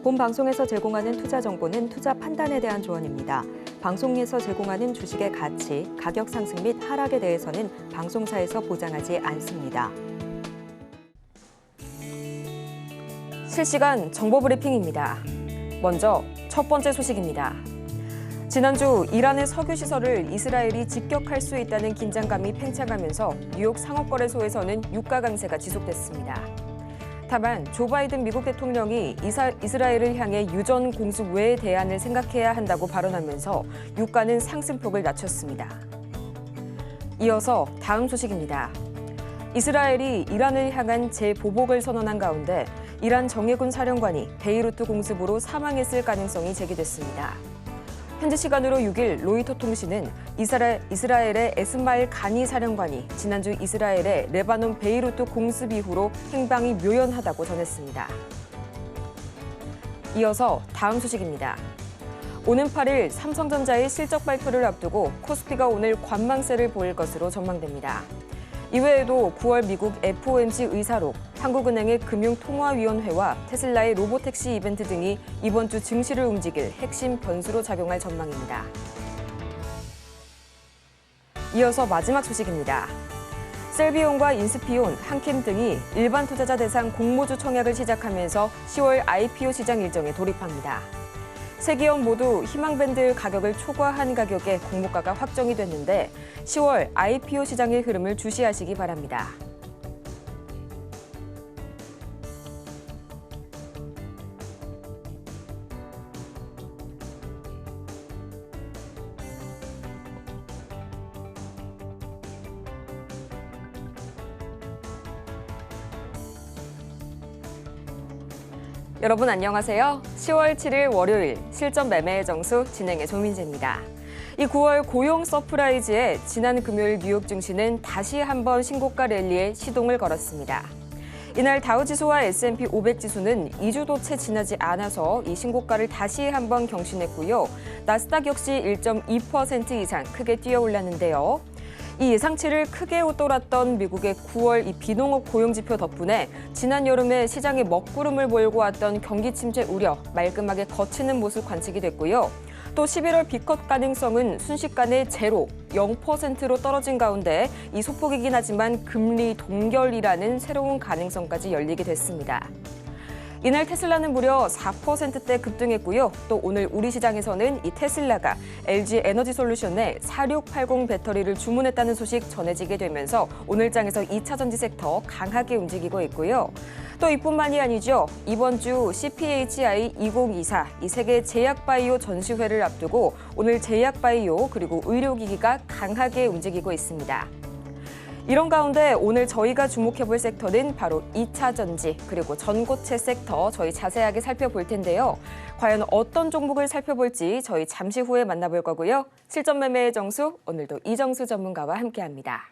본 방송에서 제공하는 투자 정보는 투자 판단에 대한 조언입니다. 방송에서 제공하는 주식의 가치, 가격 상승 및 하락에 대해서는 방송사에서 보장하지 않습니다. 실시간 정보 브리핑입니다. 먼저 첫 번째 소식입니다. 지난주 이란의 석유 시설을 이스라엘이 직격할 수 있다는 긴장감이 팽창하면서 뉴욕 상업거래소에서는 유가 강세가 지속됐습니다. 다만 조 바이든 미국 대통령이 이스라엘을 향해 유전 공습 외의 대안을 생각해야 한다고 발언하면서 유가는 상승폭을 낮췄습니다. 이어서 다음 소식입니다. 이스라엘이 이란을 향한 재보복을 선언한 가운데 이란 정예군 사령관이 베이루트 공습으로 사망했을 가능성이 제기됐습니다. 현지 시간으로 6일 로이터 통신은 이스라엘의 에스마일 가니 사령관이 지난주 이스라엘의 레바논 베이루트 공습 이후로 행방이 묘연하다고 전했습니다. 이어서 다음 소식입니다. 오는 8일 삼성전자의 실적 발표를 앞두고 코스피가 오늘 관망세를 보일 것으로 전망됩니다. 이외에도 9월 미국 FOMC 의사록, 한국은행의 금융통화위원회와 테슬라의 로보택시 이벤트 등이 이번 주 증시를 움직일 핵심 변수로 작용할 전망입니다. 이어서 마지막 소식입니다. 셀비온과 인스피온, 한캠 등이 일반 투자자 대상 공모주 청약을 시작하면서 10월 IPO 시장 일정에 돌입합니다. 세 기업 모두 희망밴드 가격을 초과한 가격에 공모가가 확정이 됐는데 10월 IPO 시장의 흐름을 주시하시기 바랍니다. 여러분 안녕하세요. 10월 7일 월요일 실전 매매의 정수 진행의 조민재입니다. 이 9월 고용 서프라이즈에 지난 금요일 뉴욕 증시는 다시 한번 신고가 랠리에 시동을 걸었습니다. 이날 다우지수와 S&P 500 지수는 2주도 채 지나지 않아서 이 신고가를 다시 한번 경신했고요. 나스닥 역시 1.2% 이상 크게 뛰어올랐는데요. 이 예상치를 크게 웃돌았던 미국의 9월 이 비농업 고용지표 덕분에 지난 여름에 시장에 먹구름을 몰고 왔던 경기 침체 우려 말끔하게 거치는 모습 관측이 됐고요. 또 11월 B컷 가능성은 순식간에 제로, 0%로 떨어진 가운데 이 소폭이긴 하지만 금리 동결이라는 새로운 가능성까지 열리게 됐습니다. 이날 테슬라는 무려 4%대 급등했고요. 또 오늘 우리 시장에서는 이 테슬라가 LG 에너지솔루션에 4680 배터리를 주문했다는 소식 전해지게 되면서 오늘장에서 2차 전지 섹터 강하게 움직이고 있고요. 또 이뿐만이 아니죠. 이번 주 CPHI 2024 이 세계 제약바이오 전시회를 앞두고 오늘 제약바이오 그리고 의료기기가 강하게 움직이고 있습니다. 이런 가운데 오늘 저희가 주목해볼 섹터는 바로 2차 전지 그리고 전고체 섹터 저희 자세하게 살펴볼 텐데요. 과연 어떤 종목을 살펴볼지 저희 잠시 후에 만나볼 거고요. 실전 매매의 정수 오늘도 이정수 전문가와 함께합니다.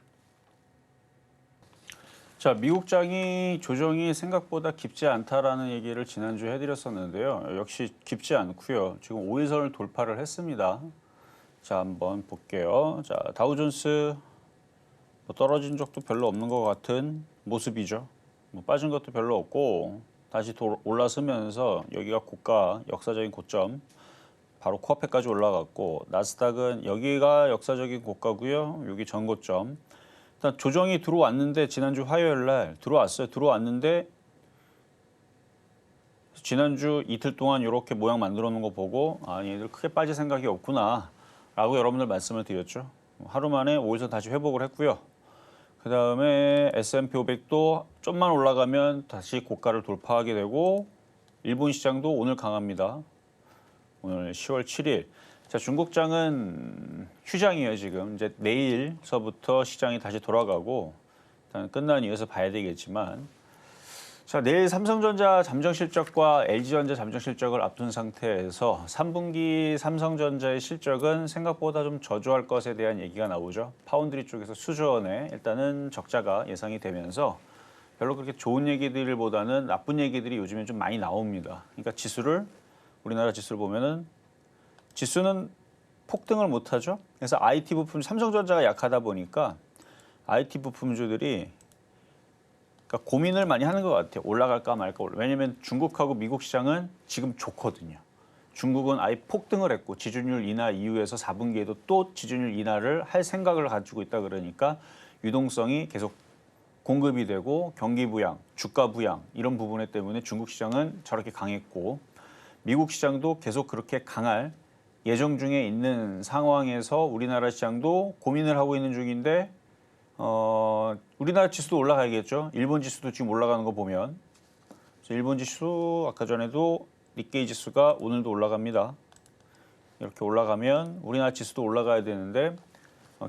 자, 미국장이 조정이 생각보다 깊지 않다라는 얘기를 지난주에 해드렸었는데요. 역시 깊지 않고요. 지금 5일선을 돌파를 했습니다. 자, 한번 볼게요. 자, 다우존스 떨어진 적도 별로 없는 것 같은 모습이죠. 빠진 것도 별로 없고 다시 올라서면서 여기가 고가, 역사적인 고점, 바로 코앞에까지 올라갔고 나스닥은 여기가 역사적인 고가고요. 여기 전고점. 일단 조정이 들어왔는데 지난주 화요일 날 들어왔어요. 들어왔는데 지난주 이틀 동안 이렇게 모양 만들어 놓은 거 보고 아, 얘들 크게 빠질 생각이 없구나 라고 여러분들 말씀을 드렸죠. 하루 만에 5일선 다시 회복을 했고요. 그 다음에 S&P 500도 좀만 올라가면 다시 고가를 돌파하게 되고 일본 시장도 오늘 강합니다. 오늘 10월 7일. 자, 중국장은 휴장이에요, 지금. 이제 내일서부터 시장이 다시 돌아가고 일단 끝난 이어서 봐야 되겠지만 자, 내일 삼성전자 잠정 실적과 LG전자 잠정 실적을 앞둔 상태에서 3분기 삼성전자의 실적은 생각보다 좀 저조할 것에 대한 얘기가 나오죠. 파운드리 쪽에서 수조 원의 일단은 적자가 예상이 되면서 별로 그렇게 좋은 얘기들보다는 나쁜 얘기들이 요즘에 좀 많이 나옵니다. 그러니까 우리나라 지수를 보면은 지수는 폭등을 못하죠. 그래서 IT 부품, 삼성전자가 약하다 보니까 IT 부품주들이 그러니까 고민을 많이 하는 것 같아요. 올라갈까 말까. 왜냐하면 중국하고 미국 시장은 지금 좋거든요. 중국은 아예 폭등을 했고 지준율 인하 이후에서 4분기에도 또 지준율 인하를 할 생각을 가지고 있다 그러니까 유동성이 계속 공급이 되고 경기 부양, 주가 부양 이런 부분 때문에 중국 시장은 저렇게 강했고 미국 시장도 계속 그렇게 강할 예정 중에 있는 상황에서 우리나라 시장도 고민을 하고 있는 중인데 우리나라 지수도 올라가야겠죠. 일본 지수도 지금 올라가는 거 보면 일본 지수 아까 전에도 니케이 지수가 오늘도 올라갑니다. 이렇게 올라가면 우리나라 지수도 올라가야 되는데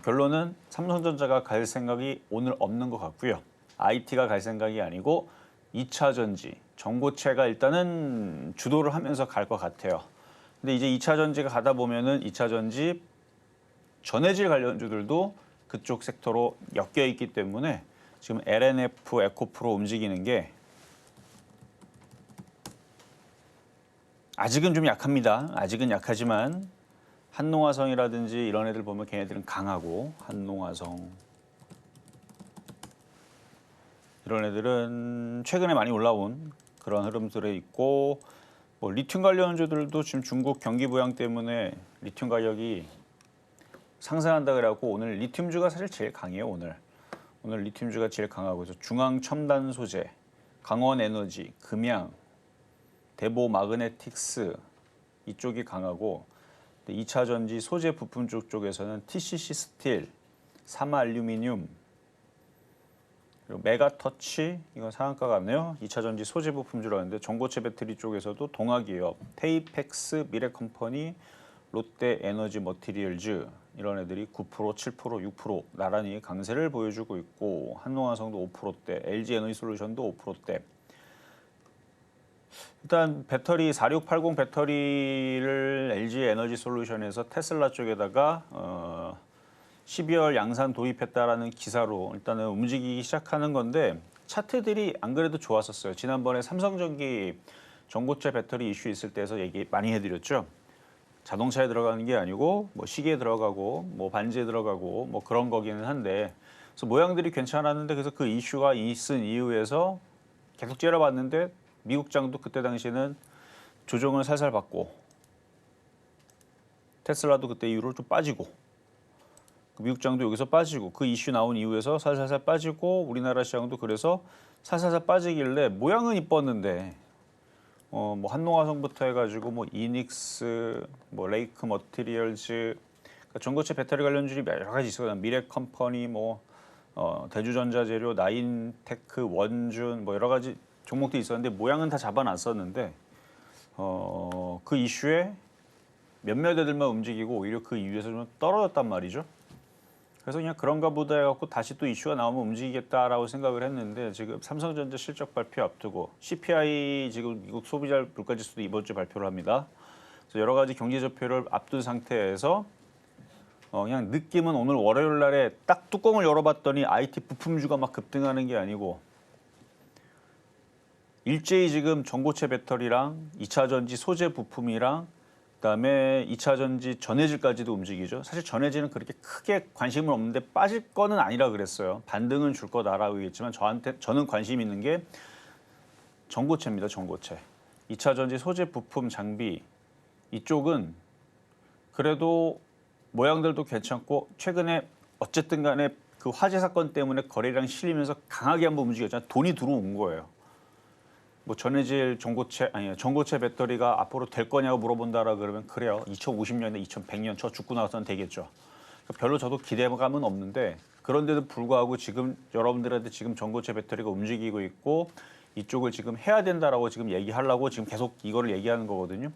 결론은 삼성전자가 갈 생각이 오늘 없는 것 같고요. IT가 갈 생각이 아니고 2차 전지, 전고체가 일단은 주도를 하면서 갈 것 같아요. 근데 이제 2차 전지가 가다 보면은 2차 전지 전해질 관련주들도 그쪽 섹터로 엮여 있기 때문에 지금 LNF, 에코프로 움직이는 게 아직은 좀 약합니다. 아직은 약하지만 한농화성이라든지 이런 애들 보면 걔네들은 강하고 한농화성 이런 애들은 최근에 많이 올라온 그런 흐름들에 있고 뭐 리튬 관련주들도 지금 중국 경기 부양 때문에 리튬 가격이 상승한다 그래갖고 오늘 리튬주가 사실 제일 강해요. 오늘 리튬주가 제일 강하고 그래서 중앙 첨단 소재, 강원 에너지, 금양, 대보 마그네틱스 이쪽이 강하고 2차 전지 소재 부품 쪽에서는 TCC 스틸, 사마 알루미늄, 그리고 메가터치 이건 상한가 같네요. 2차 전지 소재 부품주라는데 전고체 배터리 쪽에서도 동아기업, 테이펙스, 미래컴퍼니, 롯데 에너지 머티리얼즈 이런 애들이 9%, 7%, 6% 나란히 강세를 보여주고 있고 한농화성도 5%대, LG 에너지솔루션도 5%대. 일단 배터리 4680 배터리를 LG 에너지 솔루션에서 테슬라 쪽에다가 12월 양산 도입했다라는 기사로 일단은 움직이기 시작하는 건데 차트들이 안 그래도 좋았었어요. 지난번에 삼성전기 전고체 배터리 이슈 있을 때에서 얘기 많이 해드렸죠. 자동차에 들어가는 게 아니고 뭐 시계에 들어가고 뭐 반지에 들어가고 뭐 그런 거기는 한데 그래서 모양들이 괜찮았는데 그래서 그 이슈가 있은 이후에서 계속 째려봤는데 미국장도 그때 당시에는 조정을 살살 받고 테슬라도 그때 이후로 좀 빠지고 미국장도 여기서 빠지고 그 이슈 나온 이후에서 살살살 빠지고 우리나라 시장도 그래서 살살살 빠지길래 모양은 이뻤는데 뭐 한농화성부터 해가지고 뭐 이닉스, 뭐 레이크 머티리얼즈 그러니까 전고체 배터리 관련주들이 여러 가지 있어요. 미래컴퍼니, 뭐 대주전자재료, 나인테크, 원준 뭐 여러 가지 종목도 있었는데 모양은 다 잡아놨었는데 그 이슈에 몇몇 애들만 움직이고 오히려 그 이유에서 좀 떨어졌단 말이죠. 그래서 그냥 그런가 보다 해갖고 다시 또 이슈가 나오면 움직이겠다라고 생각을 했는데 지금 삼성전자 실적 발표 앞두고 CPI 지금 미국 소비자 물가지수도 이번 주 발표를 합니다. 그래서 여러 가지 경제 지표를 앞둔 상태에서 그냥 느낌은 오늘 월요일 날에 딱 뚜껑을 열어봤더니 IT 부품주가 막 급등하는 게 아니고 일제히 지금 전고체 배터리랑 2차 전지 소재 부품이랑 그다음에 2차 전지 전해질까지도 움직이죠. 사실 전해질은 그렇게 크게 관심은 없는데 빠질 거는 아니라 그랬어요. 반등은 줄 거다라고 얘기했지만 저는 관심 있는 게 전고체입니다. 전고체. 2차 전지 소재 부품 장비 이쪽은 그래도 모양들도 괜찮고 최근에 어쨌든 간에 그 화재 사건 때문에 거래량 실리면서 강하게 한번 움직였잖아요. 돈이 들어온 거예요. 뭐 전해질 전고체 배터리가 앞으로 될 거냐고 물어본다라 그러면 그래요. 2050년에 2100년 저 죽고 나서는 되겠죠. 별로 저도 기대감은 없는데 그런데도 불구하고 지금 여러분들한테 지금 전고체 배터리가 움직이고 있고 이쪽을 지금 해야 된다라고 지금 얘기하려고 지금 계속 이거를 얘기하는 거거든요.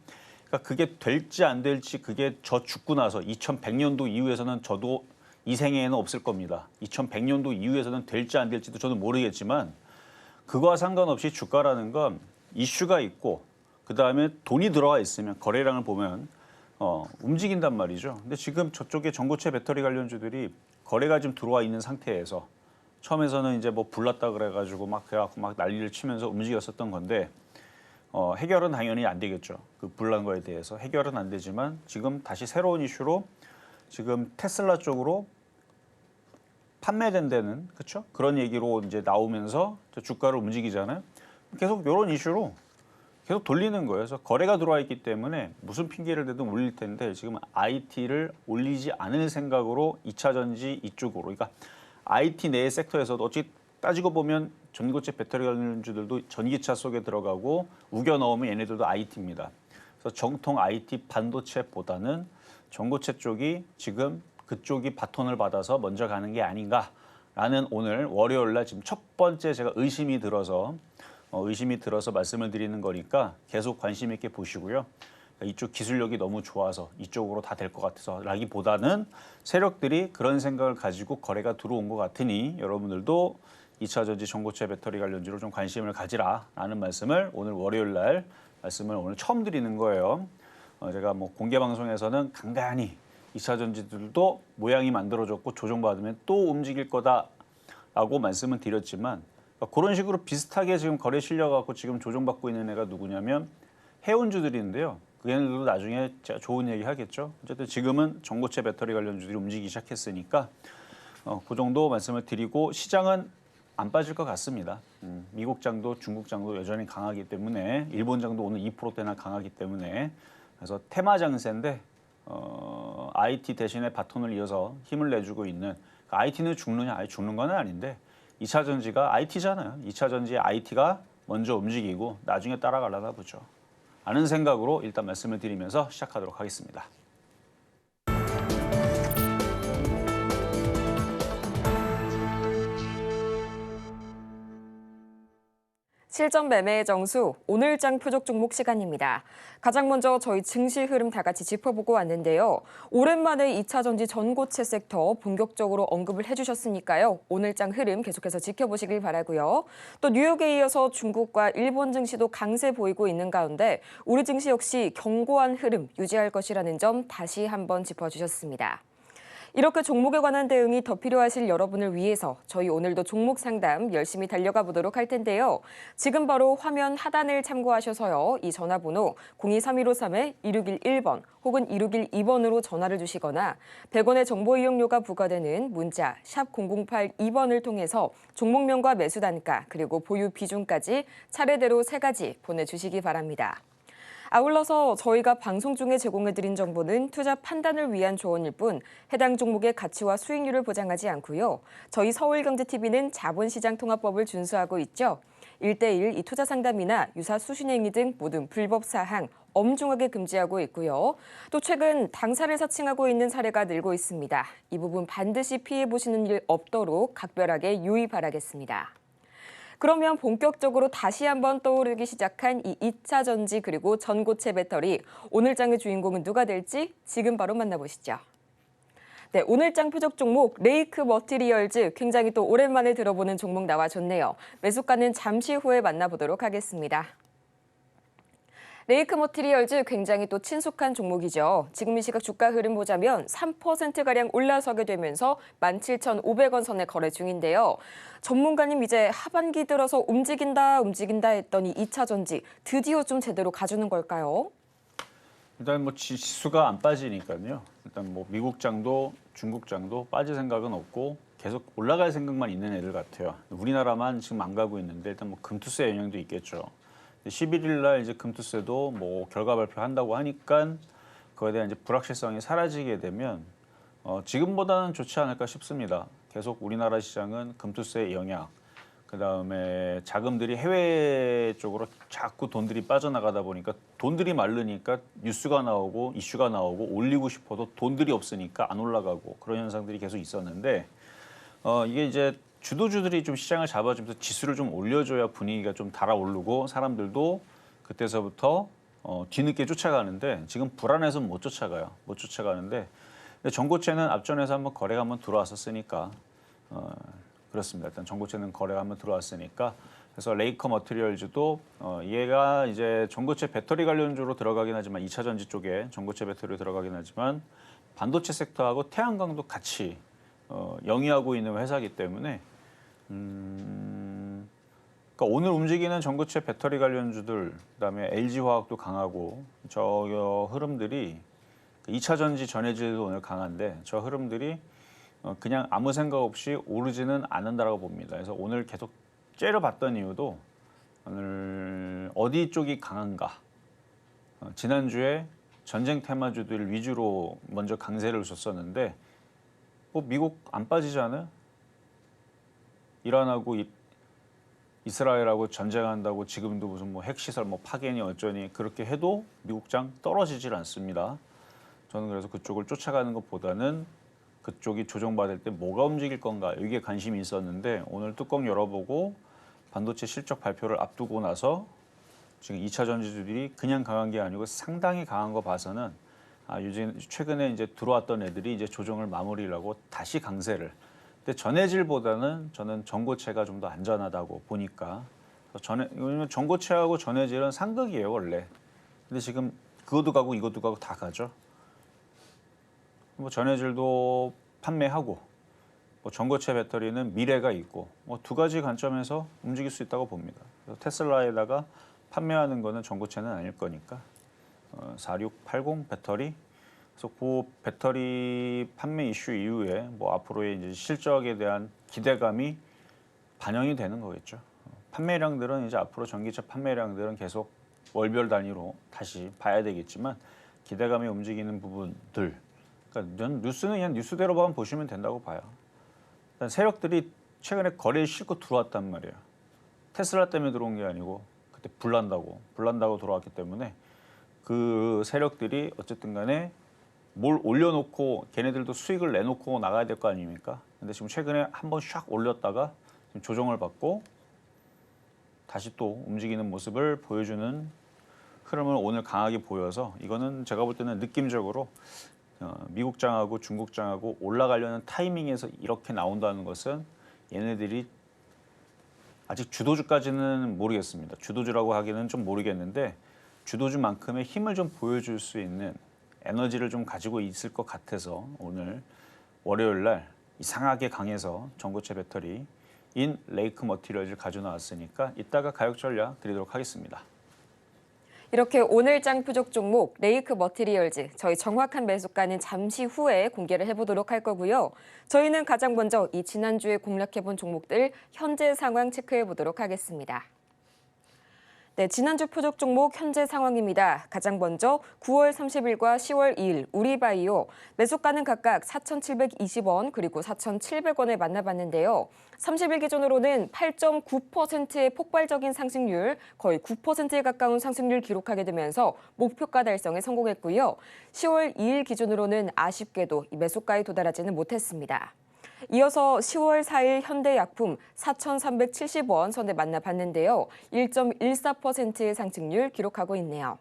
그러니까 그게 될지 안 될지 그게 저 죽고 나서 2100년도 이후에서는 저도 이 생애에는 없을 겁니다. 2100년도 이후에서는 될지 안 될지도 저는 모르겠지만 그거와 상관없이 주가라는 건 이슈가 있고 그다음에 돈이 들어와 있으면 거래량을 보면 움직인단 말이죠. 근데 지금 저쪽에 전고체 배터리 관련주들이 거래가 좀 들어와 있는 상태에서 처음에서는 이제 뭐 불났다 그래가지고 막 그래갖고 막 난리를 치면서 움직였었던 건데 해결은 당연히 안 되겠죠. 그 불난 거에 대해서 해결은 안 되지만 지금 다시 새로운 이슈로 지금 테슬라 쪽으로 판매된 데는 그렇죠? 그런 얘기로 이제 나오면서 주가를 움직이잖아요. 계속 이런 이슈로 계속 돌리는 거예요. 그래서 거래가 들어와 있기 때문에 무슨 핑계를 대든 올릴 텐데 지금 IT를 올리지 않을 생각으로 2차 전지 이쪽으로. 그러니까 IT 내 섹터에서도 어찌 따지고 보면 전고체 배터리 관련주들도 전기차 속에 들어가고 우겨 넣으면 얘네들도 IT입니다. 그래서 정통 IT 반도체보다는 전고체 쪽이 지금 그쪽이 바톤을 받아서 먼저 가는 게 아닌가라는 오늘 월요일 날 지금 첫 번째 제가 의심이 들어서 말씀을 드리는 거니까 계속 관심 있게 보시고요. 이쪽 기술력이 너무 좋아서 이쪽으로 다 될 것 같아서 라기보다는 세력들이 그런 생각을 가지고 거래가 들어온 것 같으니 여러분들도 2차 전지 전고체 배터리 관련주로 좀 관심을 가지라라는 말씀을 오늘 월요일 날 말씀을 오늘 처음 드리는 거예요. 제가 뭐 공개 방송에서는 간간히 2차 전지들도 모양이 만들어졌고 조정받으면 또 움직일 거다라고 말씀을 드렸지만 그런 식으로 비슷하게 지금 거래 실려 갖고 지금 조정받고 있는 애가 누구냐면 해운주들인데요. 그 얘네들도 나중에 제가 좋은 얘기 하겠죠. 어쨌든 지금은 전고체 배터리 관련주들이 움직이기 시작했으니까 그 정도 말씀을 드리고 시장은 안 빠질 것 같습니다. 미국 장도 중국 장도 여전히 강하기 때문에 일본 장도 오늘 2%대나 강하기 때문에 그래서 테마 장세인데 IT 대신에 바톤을 이어서 힘을 내주고 있는 IT는 죽느냐? 아예 죽는 건 아닌데 2차 전지가 IT잖아요. 2차 전지의 IT가 먼저 움직이고 나중에 따라가려나 보죠. 라는 생각으로 일단 말씀을 드리면서 시작하도록 하겠습니다. 실전 매매의 정수, 오늘장 표적 종목 시간입니다. 가장 먼저 저희 증시 흐름 다 같이 짚어보고 왔는데요. 오랜만에 2차 전지 전고체 섹터 본격적으로 언급을 해주셨으니까요. 오늘장 흐름 계속해서 지켜보시길 바라고요. 또 뉴욕에 이어서 중국과 일본 증시도 강세 보이고 있는 가운데 우리 증시 역시 견고한 흐름 유지할 것이라는 점 다시 한번 짚어주셨습니다. 이렇게 종목에 관한 대응이 더 필요하실 여러분을 위해서 저희 오늘도 종목 상담 열심히 달려가 보도록 할 텐데요. 지금 바로 화면 하단을 참고하셔서요. 이 전화번호 023153-2611번 혹은 2612번으로 전화를 주시거나 100원의 정보 이용료가 부과되는 문자 샵 0082번을 통해서 종목명과 매수 단가 그리고 보유 비중까지 차례대로 3가지 보내주시기 바랍니다. 아울러서 저희가 방송 중에 제공해드린 정보는 투자 판단을 위한 조언일 뿐 해당 종목의 가치와 수익률을 보장하지 않고요. 저희 서울경제TV는 자본시장통합법을 준수하고 있죠. 1:1 이 투자 상담이나 유사 수신행위 등 모든 불법 사항 엄중하게 금지하고 있고요. 또 최근 당사를 사칭하고 있는 사례가 늘고 있습니다. 이 부분 반드시 피해보시는 일 없도록 각별하게 유의 바라겠습니다. 그러면 본격적으로 다시 한번 떠오르기 시작한 이 2차 전지 그리고 전고체 배터리, 오늘장의 주인공은 누가 될지 지금 바로 만나보시죠. 네, 오늘장 표적 종목 레이크 머티리얼즈 굉장히 또 오랜만에 들어보는 종목 나와줬네요. 매수가는 잠시 후에 만나보도록 하겠습니다. 레이크 머티리얼즈 굉장히 또 친숙한 종목이죠. 지금 이 시각 주가 흐름 보자면 3%가량 올라서게 되면서 17,500원 선에 거래 중인데요. 전문가님 이제 하반기 들어서 움직인다 했더니 2차 전지 드디어 좀 제대로 가주는 걸까요? 일단 뭐 지수가 안 빠지니까요. 일단 뭐 미국 장도 중국 장도 빠질 생각은 없고 계속 올라갈 생각만 있는 애들 같아요. 우리나라만 지금 안 가고 있는데 일단 뭐 금투세 영향도 있겠죠. 11일 날 이제 금투세도 뭐 결과 발표한다고 하니까 그거에 대한 이제 불확실성이 사라지게 되면 지금보다는 좋지 않을까 싶습니다. 계속 우리나라 시장은 금투세의 영향, 그다음에 자금들이 해외 쪽으로 자꾸 돈들이 빠져나가다 보니까 돈들이 마르니까 뉴스가 나오고 이슈가 나오고 올리고 싶어도 돈들이 없으니까 안 올라가고 그런 현상들이 계속 있었는데 이게 이제 주도주들이 좀 시장을 잡아주면서 지수를 좀 올려줘야 분위기가 좀 달아오르고 사람들도 그때서부터 뒤늦게 쫓아가는데 지금 불안해서 못 쫓아가요. 못 쫓아가는데 전고체는 앞전에서 한번 거래가 한번 들어왔었으니까 그렇습니다. 일단 전고체는 거래가 한번 들어왔으니까 그래서 레이커 머티리얼즈도 얘가 이제 전고체 배터리 관련주로 들어가긴 하지만 2차 전지 쪽에 전고체 배터리로 들어가긴 하지만 반도체 섹터하고 태양광도 같이 영위하고 있는 회사이기 때문에 그러니까 오늘 움직이는 전고체 배터리 관련주들 그다음에 LG화학도 강하고 저 흐름들이 2차 전지 전해질도 오늘 강한데 저 흐름들이 그냥 아무 생각 없이 오르지는 않는다라고 봅니다. 그래서 오늘 계속 째려봤던 이유도 오늘 어디 쪽이 강한가? 지난주에 전쟁 테마주들 위주로 먼저 강세를 줬었는데 뭐 미국 안 빠지지 않아요? 이란하고 이스라엘하고 전쟁한다고 지금도 무슨 뭐 핵시설 뭐 파견이 어쩌니 그렇게 해도 미국장 떨어지질 않습니다. 저는 그래서 그쪽을 쫓아가는 것보다는 그쪽이 조정받을 때 뭐가 움직일 건가 이게 관심이 있었는데 오늘 뚜껑 열어보고 반도체 실적 발표를 앞두고 나서 지금 2차 전지주들이 그냥 강한 게 아니고 상당히 강한 거 봐서는 요즘 최근에 이제 들어왔던 애들이 이제 조정을 마무리하고 다시 강세를. 근데 전해질보다는 저는 전고체가 좀 더 안전하다고 보니까 왜냐면 전고체하고 전해질은 상극이에요 원래. 근데 지금 그것도 가고 이것도 가고 다 가죠. 뭐 전해질도 판매하고 뭐 전고체 배터리는 미래가 있고 뭐 두 가지 관점에서 움직일 수 있다고 봅니다. 그래서 테슬라에다가 판매하는 거는 전고체는 아닐 거니까 4680 배터리. 그래서 그 배터리 판매 이슈 이후에 뭐 앞으로의 이제 실적에 대한 기대감이 반영이 되는 거겠죠. 판매량들은 이제 앞으로 전기차 판매량들은 계속 월별 단위로 다시 봐야 되겠지만 기대감이 움직이는 부분들. 그러니까 뉴스는 그냥 뉴스대로만 보시면 된다고 봐요. 일단 세력들이 최근에 거래에 실고 들어왔단 말이에요. 테슬라 때문에 들어온 게 아니고 그때 불난다고 들어왔기 때문에 그 세력들이 어쨌든 간에 뭘 올려놓고 걔네들도 수익을 내놓고 나가야 될 거 아닙니까? 근데 지금 최근에 한번 샥 올렸다가 지금 조정을 받고 다시 또 움직이는 모습을 보여주는 흐름을 오늘 강하게 보여서 이거는 제가 볼 때는 느낌적으로 미국장하고 중국장하고 올라가려는 타이밍에서 이렇게 나온다는 것은 얘네들이 아직 주도주까지는 모르겠습니다. 주도주라고 하기는 좀 모르겠는데 주도주만큼의 힘을 좀 보여줄 수 있는 에너지를 좀 가지고 있을 것 같아서 오늘 월요일 날 이상하게 강해서 전고체 배터리인 레이크 머티리얼즈를 가져 나왔으니까 이따가 가격 전략 드리도록 하겠습니다. 이렇게 오늘장 표적 종목 레이크 머티리얼즈 저희 정확한 매수가는 잠시 후에 공개를 해보도록 할 거고요. 저희는 가장 먼저 이 지난주에 공략해본 종목들 현재 상황 체크해 보도록 하겠습니다. 네, 지난주 표적 종목 현재 상황입니다. 가장 먼저 9월 30일과 10월 2일 우리바이오 매수가는 각각 4,720원 그리고 4,700원에 만나봤는데요. 30일 기준으로는 8.9%의 폭발적인 상승률, 거의 9%에 가까운 상승률 기록하게 되면서 목표가 달성에 성공했고요. 10월 2일 기준으로는 아쉽게도 이 매수가에 도달하지는 못했습니다. 이어서 10월 4일 현대약품 4,370원 선에 만나봤는데요. 1.14%의 상승률 기록하고 있네요.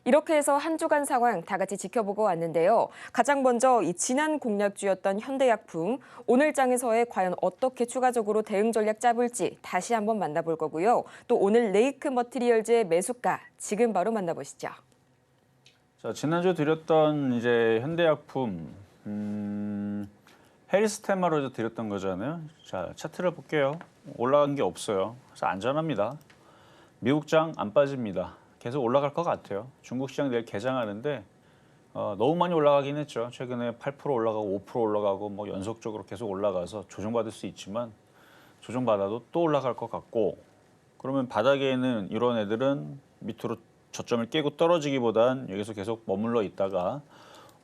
이렇게 해서 한 주간 상황 다 같이 지켜보고 왔는데요. 가장 먼저 이 지난 공략주였던 현대약품 오늘 장에서의 과연 어떻게 추가적으로 대응 전략 짜볼지 다시 한번 만나볼 거고요. 또 오늘 레이크 머티리얼즈의 매수가 지금 바로 만나보시죠. 자, 지난주 드렸던 이제 현대약품 해리스 테마로 드렸던 거잖아요. 자, 차트를 볼게요. 올라간 게 없어요. 그래서 안전합니다. 미국장 안 빠집니다. 계속 올라갈 것 같아요. 중국 시장 내일 개장하는데 너무 많이 올라가긴 했죠. 최근에 8% 올라가고 5% 올라가고 뭐 연속적으로 계속 올라가서 조정받을 수 있지만 조정받아도 또 올라갈 것 같고 그러면 바닥에 있는 이런 애들은 밑으로 저점을 깨고 떨어지기보단 여기서 계속 머물러 있다가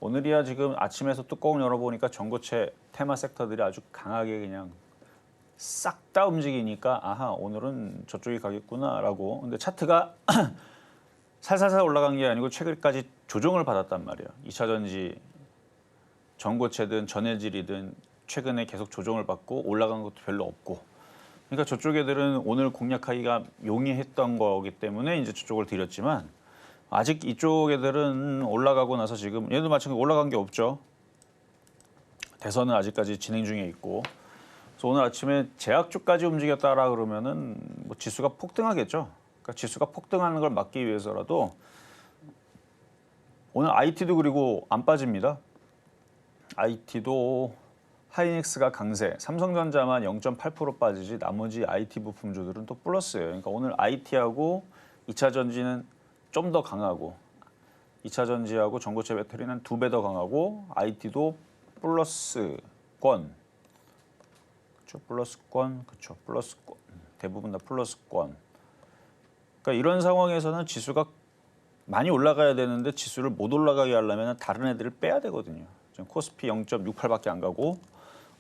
오늘이야 지금 아침에서 뚜껑을 열어보니까 전고체 테마 섹터들이 아주 강하게 그냥 싹 다 움직이니까 아하 오늘은 저쪽이 가겠구나라고. 근데 차트가 살살살 올라간 게 아니고 최근까지 조정을 받았단 말이에요. 2차 전지 전고체든 전해질이든 최근에 계속 조정을 받고 올라간 것도 별로 없고. 그러니까 저쪽 애들은 오늘 공략하기가 용이했던 거기 때문에 이제 저쪽을 드렸지만 아직 이쪽 애들은 올라가고 나서 지금 얘도 마찬가지로 올라간 게 없죠. 대선은 아직까지 진행 중에 있고. 그래서 오늘 아침에 제약주까지 움직였다라 그러면은 뭐 지수가 폭등하겠죠. 그러니까 지수가 폭등하는 걸 막기 위해서라도 오늘 IT도 그리고 안 빠집니다. IT도 하이닉스가 강세, 삼성전자만 0.8% 빠지지 나머지 IT 부품주들은 또 플러스예요. 그러니까 오늘 IT하고 2차 전지는 좀 더 강하고 2차 전지하고 전고체 배터리는 2배 더 강하고 IT도 플러스권, 그렇죠? 플러스권, 그렇죠? 플러스권, 대부분 다 플러스권. 그러니까 이런 상황에서는 지수가 많이 올라가야 되는데 지수를 못 올라가게 하려면 다른 애들을 빼야 되거든요. 지금 코스피 0.68밖에 안 가고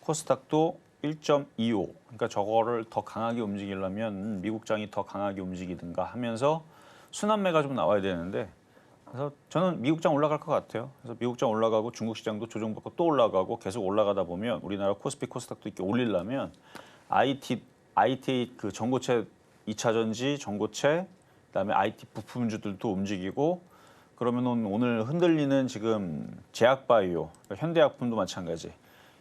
코스닥도 1.25. 그러니까 저거를 더 강하게 움직이려면 미국장이 더 강하게 움직이든가 하면서 순환매가 좀 나와야 되는데, 그래서 저는 미국장 올라갈 것 같아요. 그래서 미국장 올라가고 중국 시장도 조정받고 또 올라가고 계속 올라가다 보면 우리나라 코스피 코스닥도 이렇게 올리려면 IT 그 전고체 2차 전지 전고체 그다음에 IT 부품주들도 움직이고, 그러면 오늘 흔들리는 지금 제약바이오, 그러니까 현대약품도 마찬가지.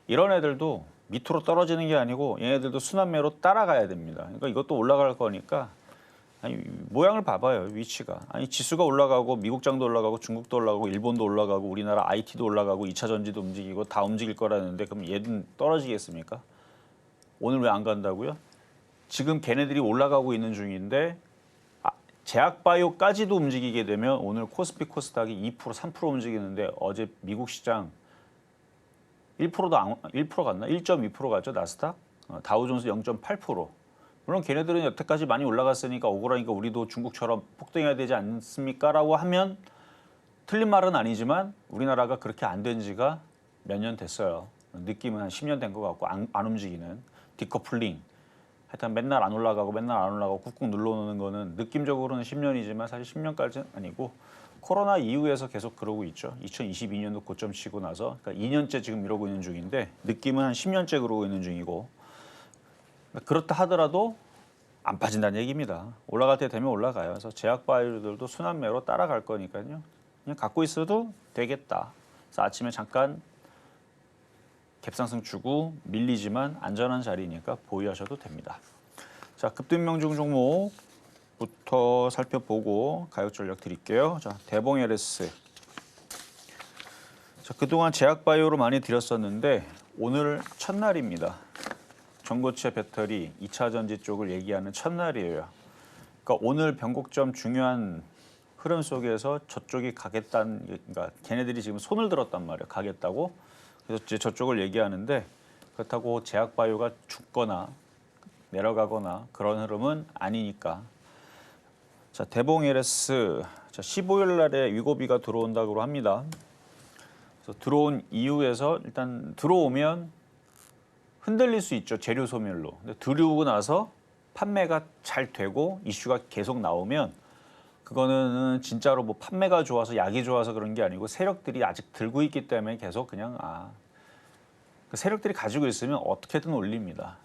이런 애들도 밑으로 떨어지는 게 아니고 얘네들도 순환매로 따라가야 됩니다. 그러니까 이것도 올라갈 거니까, 아니 모양을 봐봐요. 위치가. 아니 지수가 올라가고 미국장도 올라가고 중국도 올라가고 일본도 올라가고 우리나라 IT도 올라가고 2차 전지도 움직이고 다 움직일 거라는데, 그럼 얘는 떨어지겠습니까? 오늘 왜 안 간다고요? 지금 걔네들이 올라가고 있는 중인데 제약바이오까지도 움직이게 되면 오늘 코스피 코스닥이 2% 3% 움직이는데, 어제 미국 시장 1%도 1% 갔나? 1.2% 갔죠, 나스닥. 다우존스 0.8%. 물론 걔네들은 여태까지 많이 올라갔으니까 억울하니까 우리도 중국처럼 폭등해야 되지 않습니까? 라고 하면 틀린 말은 아니지만 우리나라가 그렇게 안 된 지가 몇 년 됐어요. 느낌은 한 10년 된 것 같고 안 움직이는 디커플링. 하여튼 맨날 안 올라가고 맨날 안 올라가고 꾹꾹 눌러놓는 거는 느낌적으로는 10년이지만 사실 10년까지는 아니고 코로나 이후에서 계속 그러고 있죠. 2022년도 고점 치고 나서, 그러니까 2년째 지금 이러고 있는 중인데 느낌은 한 10년째 그러고 있는 중이고, 그렇다 하더라도 안 빠진다는 얘기입니다. 올라갈 때 되면 올라가요. 그래서 제약바이오들도 순환매로 따라갈 거니까요. 그냥 갖고 있어도 되겠다. 그래서 아침에 잠깐 갭상승 주고 밀리지만 안전한 자리니까 보유하셔도 됩니다. 자, 급등명중 종목부터 살펴보고 가격 전략 드릴게요. 자, 대봉 LS. 자, 그동안 제약바이오로 많이 드렸었는데 오늘 첫날입니다. 전고체 배터리 2차 전지 쪽을 얘기하는 첫날이에요. 그러니까 오늘 변곡점 중요한 흐름 속에서 저쪽이 가겠다는, 그러니까 걔네들이 지금 손을 들었단 말이에요. 가겠다고. 그래서 이제 저쪽을 얘기하는데, 그렇다고 제약바이오가 죽거나 내려가거나 그런 흐름은 아니니까. 자, 대봉 LS. 자, 15일 날에 위고비가 들어온다고 합니다. 그래서 들어온 이후에서 일단 들어오면 흔들릴 수 있죠. 재료 소멸로. 근데 들어오고 나서 판매가 잘 되고 이슈가 계속 나오면 그거는 진짜로 뭐 판매가 좋아서 약이 좋아서 그런 게 아니고 세력들이 아직 들고 있기 때문에 계속 그냥 그 세력들이 가지고 있으면 어떻게든 올립니다.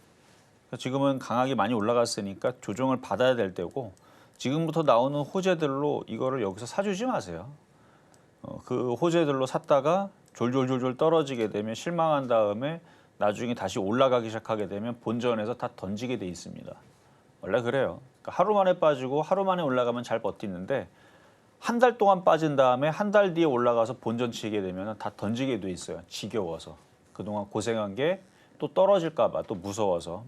지금은 강하게 많이 올라갔으니까 조정을 받아야 될 때고, 지금부터 나오는 호재들로 이거를 여기서 사주지 마세요. 그 호재들로 샀다가 졸졸졸졸 떨어지게 되면 실망한 다음에 나중에 다시 올라가기 시작하게 되면 본전에서 다 던지게 돼 있습니다. 원래 그래요. 그러니까 하루 만에 빠지고 하루 만에 올라가면 잘 버티는데 한 달 동안 빠진 다음에 한 달 뒤에 올라가서 본전 치게 되면 다 던지게 돼 있어요. 지겨워서. 그동안 고생한 게 또 떨어질까 봐 또 무서워서.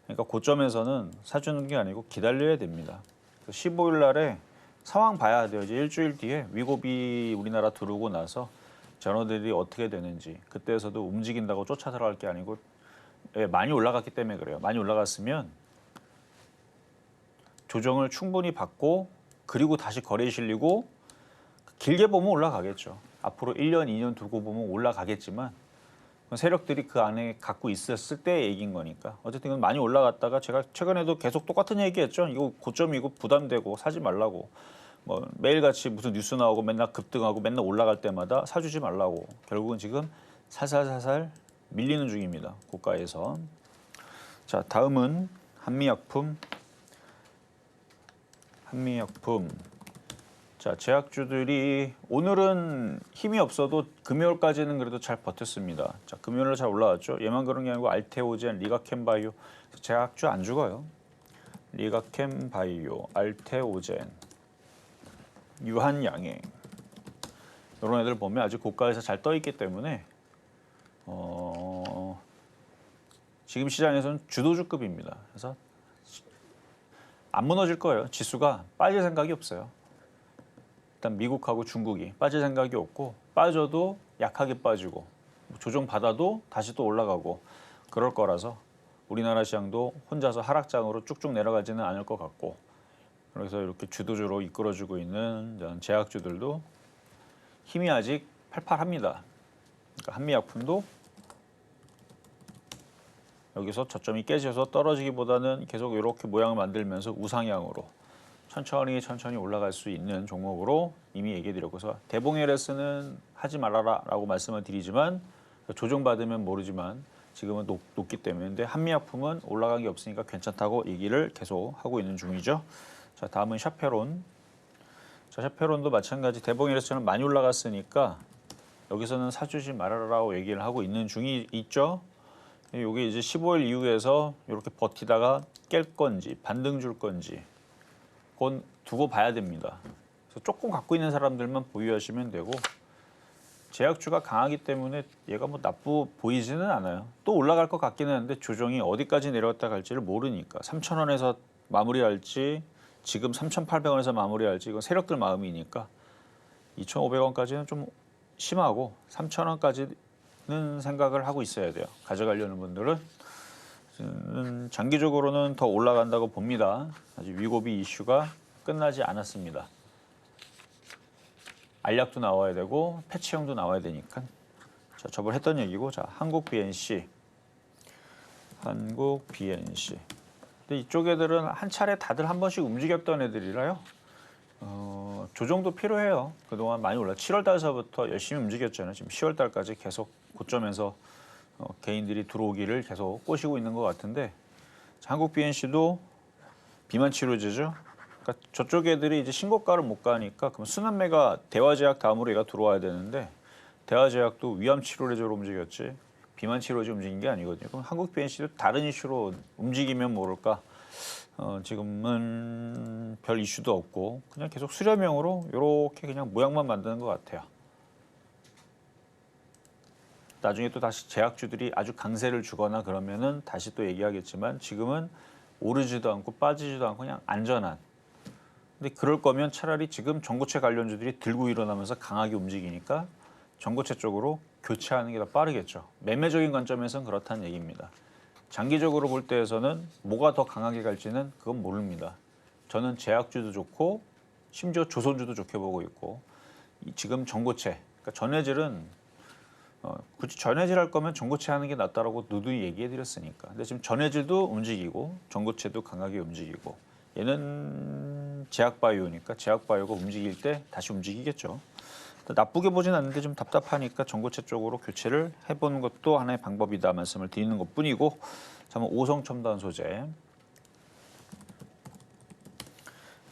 그러니까 고점에서는 사주는 게 아니고 기다려야 됩니다. 15일 날에 상황 봐야 돼요. 이제 일주일 뒤에 위고비 우리나라 들어오고 나서 전어들이 어떻게 되는지, 그때에서도 움직인다고 쫓아 들어갈 게 아니고, 많이 올라갔기 때문에 그래요. 많이 올라갔으면 조정을 충분히 받고 그리고 다시 거래에 실리고, 길게 보면 올라가겠죠. 앞으로 1년, 2년 두고 보면 올라가겠지만 세력들이 그 안에 갖고 있었을 때 얘기인 거니까. 어쨌든 이건 많이 올라갔다가 제가 최근에도 계속 똑같은 얘기했죠. 이거 고점이고 부담되고 사지 말라고. 뭐 매일같이 무슨 뉴스 나오고 맨날 급등하고 맨날 올라갈 때마다 사주지 말라고. 결국은 지금 살살살살 밀리는 중입니다. 고가에서. 자, 다음은 한미약품. 자, 제약주들이 오늘은 힘이 없어도 금요일까지는 그래도 잘 버텼습니다. 자, 금요일날 잘 올라왔죠. 얘만 그런 게 아니고 알테오젠, 리가캠바이오. 제약주 안 죽어요. 리가캠바이오, 알테오젠, 유한양행. 이런 애들 보면 아직 고가에서 잘 떠 있기 때문에 지금 시장에서는 주도주급입니다. 그래서 안 무너질 거예요. 지수가 빠질 생각이 없어요. 일단 미국하고 중국이 빠질 생각이 없고, 빠져도 약하게 빠지고 조정 받아도 다시 또 올라가고 그럴 거라서 우리나라 시장도 혼자서 하락장으로 쭉쭉 내려가지는 않을 것 같고, 그래서 이렇게 주도주로 이끌어주고 있는 제약주들도 힘이 아직 팔팔합니다. 그러니까 한미약품도 여기서 저점이 깨져서 떨어지기보다는 계속 이렇게 모양을 만들면서 우상향으로 천천히 올라갈 수 있는 종목으로 이미 얘기해드렸고서, 대봉 LS는 하지 말아라라고 말씀을 드리지만 조정받으면 모르지만 지금은 높기 때문에, 근데 한미약품은 올라간 게 없으니까 괜찮다고 얘기를 계속 하고 있는 중이죠. 자, 다음은 샤페론. 자, 샤페론도 마찬가지 대봉 LS는 많이 올라갔으니까 여기서는 사주지 말아라라고 얘기를 하고 있는 중이 있죠. 이게 이제 15일 이후에서 이렇게 버티다가 깰 건지 반등 줄 건지 그건 두고 봐야 됩니다. 그래서 조금 갖고 있는 사람들만 보유하시면 되고, 제약주가 강하기 때문에 얘가 뭐 나쁘 보이지는 않아요. 또 올라갈 것 같기는 한데 조정이 어디까지 내려갔다 갈지를 모르니까 3,000원에서 마무리할지 지금 3,800원에서 마무리할지 이건 세력들 마음이니까 2,500원까지는 좀 심하고 3,000원까지는 생각을 하고 있어야 돼요. 가져가려는 분들은. 장기적으로는 더 올라간다고 봅니다. 아직 위고비 이슈가 끝나지 않았습니다. 알약도 나와야 되고 패치형도 나와야 되니까. 자, 저번에 했던 얘기고, 자, 한국 BNC. 근데 이쪽 애들은 한 차례 다들 한 번씩 움직였던 애들이라요. 조정도 필요해요. 그동안 많이 올라. 7월 달서부터 열심히 움직였잖아요. 지금 10월 달까지 계속 고점에서 개인들이 들어오기를 계속 꼬시고 있는 것 같은데, 한국 BNC도 비만 치료제죠. 그러니까 저쪽 애들이 이제 신고가를 못 가니까 그럼 순환매가 대화제약 다음으로 얘가 들어와야 되는데, 대화제약도 위암 치료제로 움직였지 비만 치료제 움직인 게 아니거든요. 그럼 한국 BNC도 다른 이슈로 움직이면 모를까. 지금은 별 이슈도 없고 그냥 계속 수렴형으로 이렇게 그냥 모양만 만드는 것 같아요. 나중에 또 다시 제약주들이 아주 강세를 주거나 그러면은 다시 또 얘기하겠지만, 지금은 오르지도 않고 빠지지도 않고 그냥 안전한. 근데 그럴 거면 차라리 지금 전고체 관련주들이 들고 일어나면서 강하게 움직이니까 전고체 쪽으로 교체하는 게 더 빠르겠죠. 매매적인 관점에서는 그렇다는 얘기입니다. 장기적으로 볼 때에서는 뭐가 더 강하게 갈지는 그건 모릅니다. 저는 제약주도 좋고 심지어 조선주도 좋게 보고 있고, 지금 전고체, 그러니까 전해질은 굳이 전해질 할 거면 전고체 하는 게 낫다라고 누누이 얘기해 드렸으니까. 근데 지금 전해질도 움직이고 전고체도 강하게 움직이고, 얘는 제약바이오니까 제약바이오가 움직일 때 다시 움직이겠죠. 나쁘게 보진 않는데 좀 답답하니까 전고체 쪽으로 교체를 해보는 것도 하나의 방법이다 말씀을 드리는 것뿐이고, 다음은 오성첨단 소재.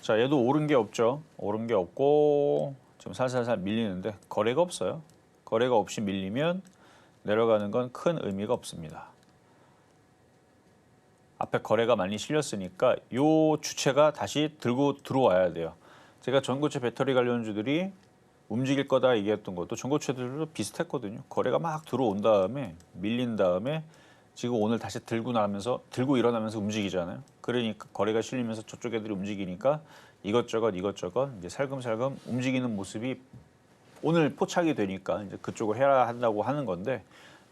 자, 얘도 오른 게 없죠. 오른 게 없고 지금 살살살 밀리는데 거래가 없어요. 거래가 없이 밀리면 내려가는 건 큰 의미가 없습니다. 앞에 거래가 많이 실렸으니까 요 주체가 다시 들고 들어와야 돼요. 제가 전고체 배터리 관련주들이 움직일 거다 얘기했던 것도 전고체들도 비슷했거든요. 거래가 막 들어온 다음에 밀린 다음에 지금 오늘 다시 들고 일어나면서 움직이잖아요. 그러니까 거래가 실리면서 저쪽 애들이 움직이니까 이것저것 이제 살금살금 움직이는 모습이 오늘 포착이 되니까 이제 그쪽을 해야 한다고 하는 건데,